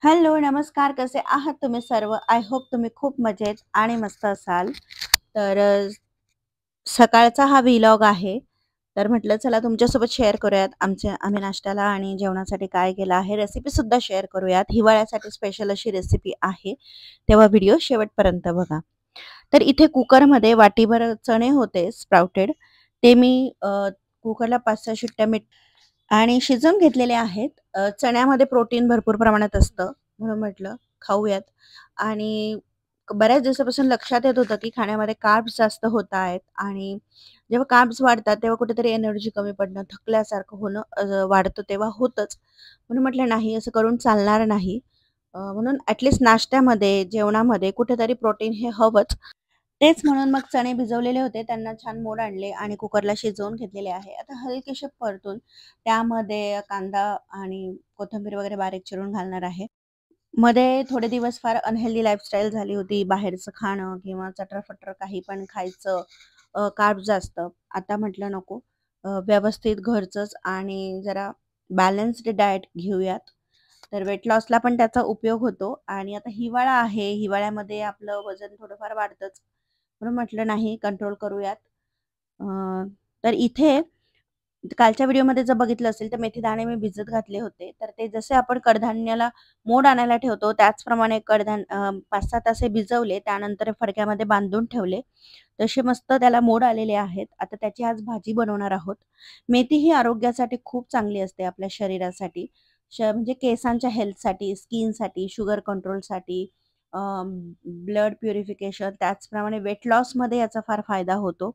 Hello, नमस्कार. कसे आहात तुम्ही सर्व? आय होप तुम्ही खूप मजेत आणि मस्त असाल. तर सकाळचा हा व्लॉग आहे. तर म्हटलं चला तुमच्यासोबत शेअर करूयात आम्ही नाश्त्याला आणि जेवणासाठी काय केलं आहे. रेसिपीसुद्धा शेअर करूयात. हिवाळ्यासाठी स्पेशल अशी रेसिपी आहे. तेव्हा व्हिडिओ शेवटपर्यंत बघा. तर इथे कुकरमध्ये वाटीभर चणे होते स्प्राउटेड. ते मी कुकरला 5-6 शिट्ट्या आणि शिजवून घेतलेले आहेत. चण्यामध्ये प्रोटीन भरपूर प्रमाणात असतं, म्हणून म्हटलं खाऊयात. आणि बऱ्याच दिवसापासून लक्षात येत होतं, की खाण्यामध्ये कार्ब्स जास्त होत आहेत आणि जेव्हा कार्ब्स वाढतात, तेव्हा कुठेतरी एनर्जी कमी पडणं, थकल्यासारखं होणं वाढतं तेव्हा होतंच. म्हणून म्हटलं नाही असं करून चालणार नाही. म्हणून नाश्त्यामध्ये, जेवणामध्ये कुठेतरी प्रोटीन हे हवंच. तेच म्हणून मग चणे भिजवलेले होते, त्यांना छान मोड आणले आणि कुकरला शिजवून घेतलेले आहे. आता हलकेसे परतून त्यामध्ये कांदा आणि कोथिंबीर वगैरे बारीक चिरून घालणार आहे. मध्ये थोडे दिवस फार अनहेल्दी लाईफस्टाईल झाली होती. बाहेरचं खाणं किंवा चटर-फटर काही पण खायचं, कार्ब्स जास्त. आता म्हटलं नको, व्यवस्थित घरचंच आणि जरा बॅलन्स्ड डाएट घेऊयात. तर वेट लॉसला पण त्याचा उपयोग होतो आणि आता हिवाळा आहे. हिवाळ्यामध्ये आपलं वजन थोडंफार वाढतंच. म्हणून म्हटलं नाही कंट्रोल करूयात. अ, तर इथे कालच्या व्हिडिओमध्ये जर बघितलं असेल तर मेथी दाणे मी भिजत घातले होते. तर ते जसे आपण कडधान्याला मोड आणायला ठेवतो त्याचप्रमाणे 5-6 तास भिजवले. त्यानंतर फडक्यामध्ये बांधून ठेवले. तसे मस्त त्याला मोड आलेले आहेत. आता त्याची आज भाजी बनवणार आहोत. मेथी ही आरोग्यासाठी खूप चांगली असते आपल्या शरीरासाठी. म्हणजे केसांच्या हेल्थसाठी, स्किनसाठी, शुगर कंट्रोलसाठी, ब्लड प्युरिफिकेशन त्याचप्रमाणे वेट लॉसमध्ये याचा फार फायदा होतो.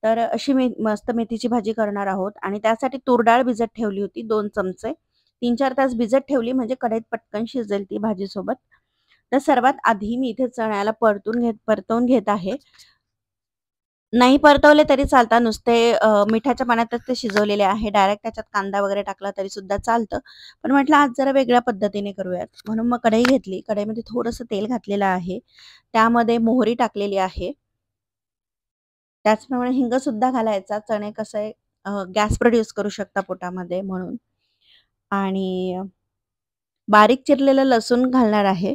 तर अशी मी मस्त मेथीची भाजी करणार आहोत आणि त्यासाठी तूर डाळ भिजत ठेवली होती 2 चमचे. 3-4 तास भिजत ठेवली म्हणजे कढईत पटकन शिजेल ती भाजीसोबत. तर सर्वात आधी मी इथे चण्याला परतवून घेत आहे. नाही परतवले तरी चालतात. नुसते मिठाच्या पाण्यातच ते शिजवलेले आहे. डायरेक्ट त्याच्यात कांदा वगैरे टाकला तरी सुद्धा चालतं. पण म्हटलं आज जरा वेगळ्या पद्धतीने करूयात. म्हणून मग कढई घेतली. कढईमध्ये थोडंसं तेल घातलेलं आहे. त्यामध्ये मोहरी टाकलेली आहे. त्याचप्रमाणे हिंगसुद्धा घालायचा. चणे कसे गॅस प्रोड्यूस करू शकता पोटामध्ये म्हणून. आणि बारीक चिरलेलं लसूण घालणार आहे.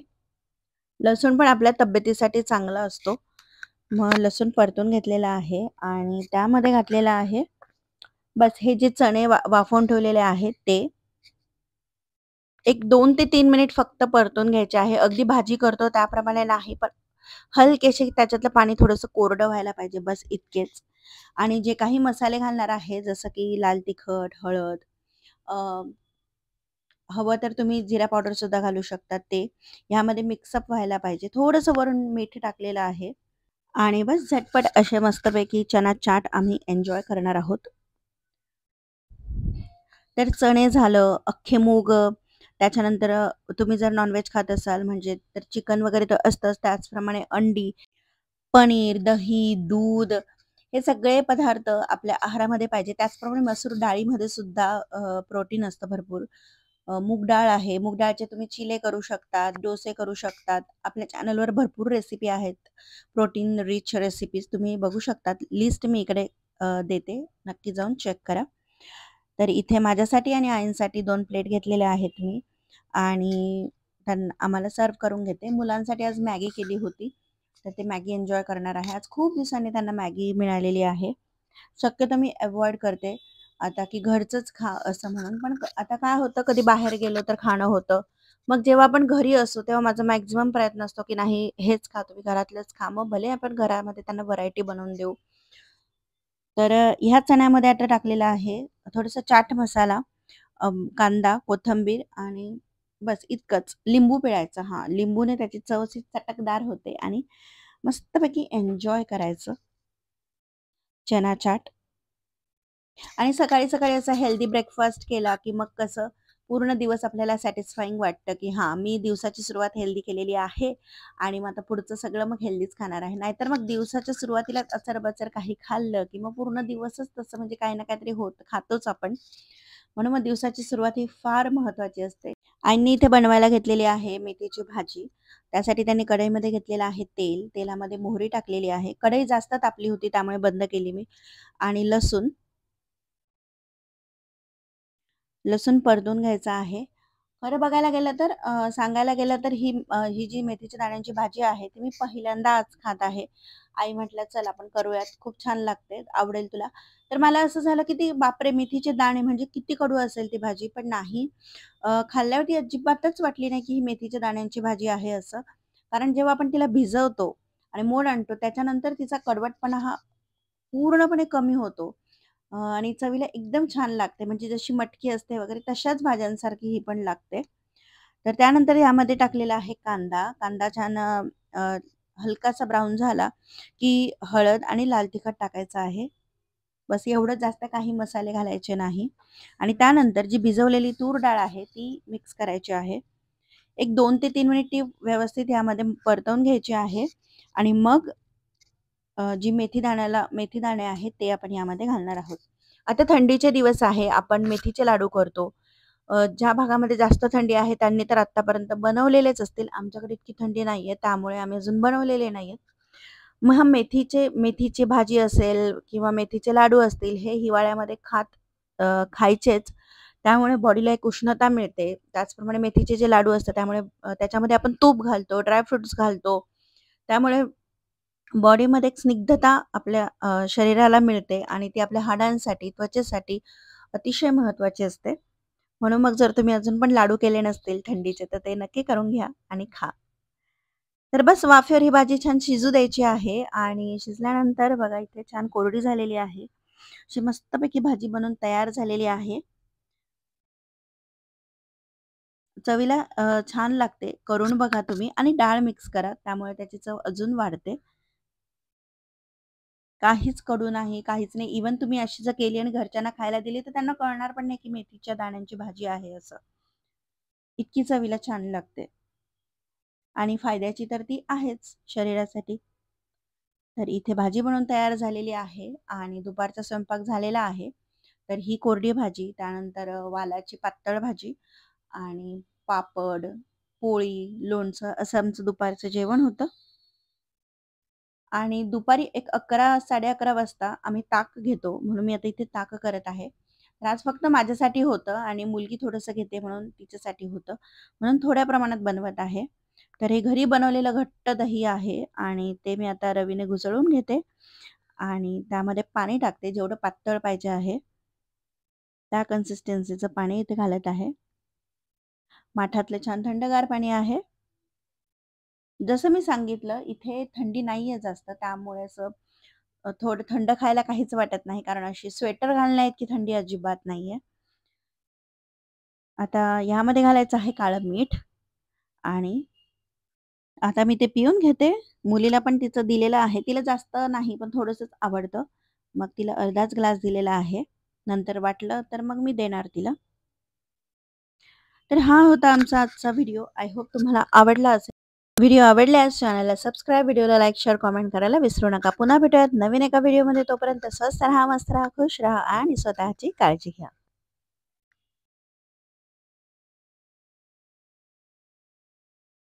लसूण पण आपल्या तब्येतीसाठी चांगला असतो. मग लसूण परतून घेतलेला आहे आणि त्यामध्ये घातलेलं आहे बस हे जे चणे वाफवून ठेवलेले आहेत ते. एक 2 ते 3 मिनिट फक्त परतून घ्यायचे आहे. अगदी भाजी करतो त्याप्रमाणे नाही, पण हलकेसे त्याच्यातलं पाणी थोडंसं कोरडं व्हायला पाहिजे बस इतकेच. आणि जे काही मसाले घालणार आहे जसं की लाल तिखट, हळद, अ, हवं तर तुम्ही जिरा पावडर सुद्धा घालू शकता ते. ह्यामध्ये मिक्सअप व्हायला पाहिजे. थोडंसं वरून मीठ टाकलेलं आहे आणि बस झटपट असे मस्तपैकी चना चाट आम्ही एन्जॉय करणार आहोत. तर चणे झालं, अख्खे मूग, त्याच्यानंतर तुम्ही जर नॉन-व्हेज खात असाल म्हणजे तर चिकन वगैरे तर असतंच. त्याचप्रमाणे अंडी, पनीर, दही, दूध हे सगळे पदार्थ आपल्या आहारामध्ये पाहिजे. त्याचप्रमाणे मसूर डाळीमध्ये सुद्धा प्रोटीन असतं भरपूर. मूग डाळ आहे. मूग डाळचे तुम्ही चिले करू शकतात, डोसे करू शकतात. आपल्या चॅनलवर भरपूर रेसिपी आहेत. प्रोटीन रिच रेसिपीज तुम्ही बघू शकतात. लिस्ट मी इकडे देते. नक्की जाऊन चेक करा. तर इथे माझ्यासाठी आणि आईंसाठी 2 प्लेट घेतलेल्या आहेत मी आणि आम्हाला सर्व्ह करून घेते. मुलांसाठी आज मॅगी केली होती. तर ते मॅगी एन्जॉय करणार आहे. आज खूप दिवसांनी त्यांना मॅगी मिळालेली आहे. शक्यतो मी अव्हॉइड करते आता, की घरचंच खा असं म्हणून. पण आता काय होतं कधी बाहेर गेलो तर खाणं होतं. मग जेव्हा आपण घरी असतो तेव्हा माझा मॅक्सिमम प्रयत्न असतो, की नाही हेच खा तुम्ही घरातलंच खा. मग भले आपण घरामध्ये त्यांना व्हरायटी बनवून देऊ. तर ह्या चण्यामध्ये आता टाकलेला आहे थोडासा चाट मसाला, कांदा, कोथिंबीर आणि बस इतकंच. लिंबू पिळायचं हां, लिंबूने त्याची चव अशी चटकदार होते आणि मस्तपैकी एन्जॉय करायचं चना चाट. आणि सकाळी-सकाळी असा हेल्दी ब्रेकफास्ट केला, की मग कसं पूर्ण दिवस आपल्याला सॅटिस्फाईंग वाटतं, की हां, मी दिवसाची सुरुवात हेल्दी केलेली आहे आणि मग आता पुढचं सगळं मग हेल्दीच खाणार आहे. नाहीतर मग दिवसाच्या सुरुवातीलाच अचर-बचर काही खाल्लं, की मग पूर्ण दिवसच तसं म्हणजे काही ना काहीतरी खातोच आपण. म्हणून मग दिवसाची सुरुवात ही फार महत्त्वाची असते. आईंनी इथे बनवायला घेतलेली आहे मेथीची भाजी. त्यासाठी त्यांनी कढईमध्ये घेतलेलं आहे तेल. तेलामध्ये मोहरी टाकलेली आहे. कढई जास्त तापली होती त्यामुळे बंद केली मी आणि लसूण परतून घ्यायचा आहे. खरं बघायला गेलं तर सांगायला गेलं तर ही जी मेथीच्या दाण्यांची भाजी आहे ती मी पहिल्यांदा आज खात आहे. आई म्हटल्या, "चल आपण करूयात, खूप छान लागते, आवडेल तुला." तर मला असं झालं की ती बापरे! मेथीचे दाणे म्हणजे किती कडू असेल ती भाजी. पण नाही, खाल्ल्यावरती अजिबातच वाटली नाही की ही मेथीच्या दाण्यांची भाजी आहे असं. कारण जेव्हा आपण तिला भिजवतो आणि मोड आणतो त्याच्यानंतर तिचा कडवटपणा हा पूर्णपणे कमी होतो. आणि चवीला एकदम छान लागते. म्हणजे जशी मटकी असते वगैरे तशाच भाज्यांसारखी ही पण लागते. तर त्यानंतर यामध्ये टाकलेला आहे कांदा. कांदा छान अ, हलकासा ब्राउन झाला, की हळद आणि लाल तिखट टाकायचं आहे. बस एवढंच, जास्त काही मसाले घालायचे नाही. आणि त्यानंतर जी भिजवलेली तूर डाळ आहे ती मिक्स करायची आहे. एक 2 ते 3 मिनिट ती व्यवस्थित यामध्ये परतवून घ्यायची आहे आणि मग जी मेथी दाणे आहेत ते आपण यामध्ये घालणार आहोत. आता थंडीचे दिवस आहे, आपण मेथीचे लाडू करतो. ज्या भागामध्ये जास्त थंडी आहे त्यांनी तर आत्तापर्यंत बनवलेलेच असतील. आमच्याकडे इतकी थंडी नाहीये, त्यामुळे आम्ही अजून बनवलेले नाहीयेत. मग हा मेथीची भाजी असेल किंवा मेथीचे लाडू असतील, हे हिवाळ्यामध्ये खायचेच. त्यामुळे बॉडीला एक उष्णता मिळते. त्याचप्रमाणे मेथीचे जे लाडू असतात त्यामुळे त्याच्यामध्ये आपण तूप घालतो, ड्राय फ्रुट्स घालतो. त्यामुळे बॉडीमध्ये एक स्निग्धता आपल्या शरीराला मिळते आणि ती आपल्या हाडांसाठी, त्वचेसाठी अतिशय महत्त्वाची असते. म्हणून मग जर तुम्ही अजून पण लाडू केले नसतील थंडीचे, तर ते नक्की करून घ्या आणि खा. तर बस वाफेवर ही भाजी छान शिजू द्यायची आहे आणि शिजल्यानंतर बघा इथे छान कोरडी झालेली आहे. अशी मस्तपैकी भाजी बनवून तयार झालेली आहे. चवीला छान लागते. करून बघा तुम्ही आणि डाळ मिक्स करा. त्यामुळे त्याची चव अजून वाढते. काहीच कडू नाही, काहीच नाही. इव्हन तुम्ही अशी जर केली आणि घरच्यांना खायला दिली, तर त्यांना कळणार पण नाही, की मेथीच्या दाण्यांची भाजी आहे असं. इतकी चवीला छान लागते आणि फायद्याची तर ती आहेच शरीरासाठी. तर इथे भाजी बनवून तयार झालेली आहे आणि दुपारचा स्वयंपाक झालेला आहे. तर ही कोरडी भाजी, त्यानंतर वालाची पातळ भाजी आणि पापड, पोळी, लोणचं असं आमचं दुपारचं जेवण होतं. आणि दुपारी एक 11, 11:30 वाजता आम्ही ताक घेतो. म्हणून मी आता इथे ताक करत आहे. तर आज फक्त माझ्यासाठी होतं आणि मुलगी थोडंसं घेते म्हणून तिच्यासाठी होतं. म्हणून थोड्या प्रमाणात बनवत आहे. तर हे घरी बनवलेलं घट्ट दही आहे आणि ते मी आता रवीने घुसळून घेते आणि त्यामध्ये पाणी टाकते. जेवढं पातळ पाहिजे आहे, त्या कन्सिस्टन्सीचं पाणी इथे घालत आहे. माठातलं छान थंडगार पाणी आहे. जसं मी सांगितलं, इथे थंडी नाहीये जास्त, त्यामुळे असं थोडं थंड खायला काहीच वाटत नाही, कारण अशी स्वेटर घालण्या इतकी थंडी अजिबात नाहीये. आता ह्यामध्ये घालायचं आहे काळं मीठ आणि आता मी ते पिऊन घेते. मुलीला पण तिचं दिलेलं आहे. तिला जास्त नाही, पण थोडंसंच आवडतं. मग तिला अर्धाच ग्लास दिलेला आहे. नंतर वाटलं तर मग मी देणार तिला. तर हा होता आमचा आजचा व्हिडिओ. आय होप तुम्हाला आवडला असेल. व्हिडिओ आवडल्यास चॅनलला सबस्क्राईब, व्हिडिओला लाईक, शेअर, कमेंट करायला विसरू नका. पुन्हा भेटूयात नवीन एका व्हिडिओमध्ये. तोपर्यंत स्वस्त राहा, मस्त राहा, खुश राहा आणि स्वतःची काळजी घ्या.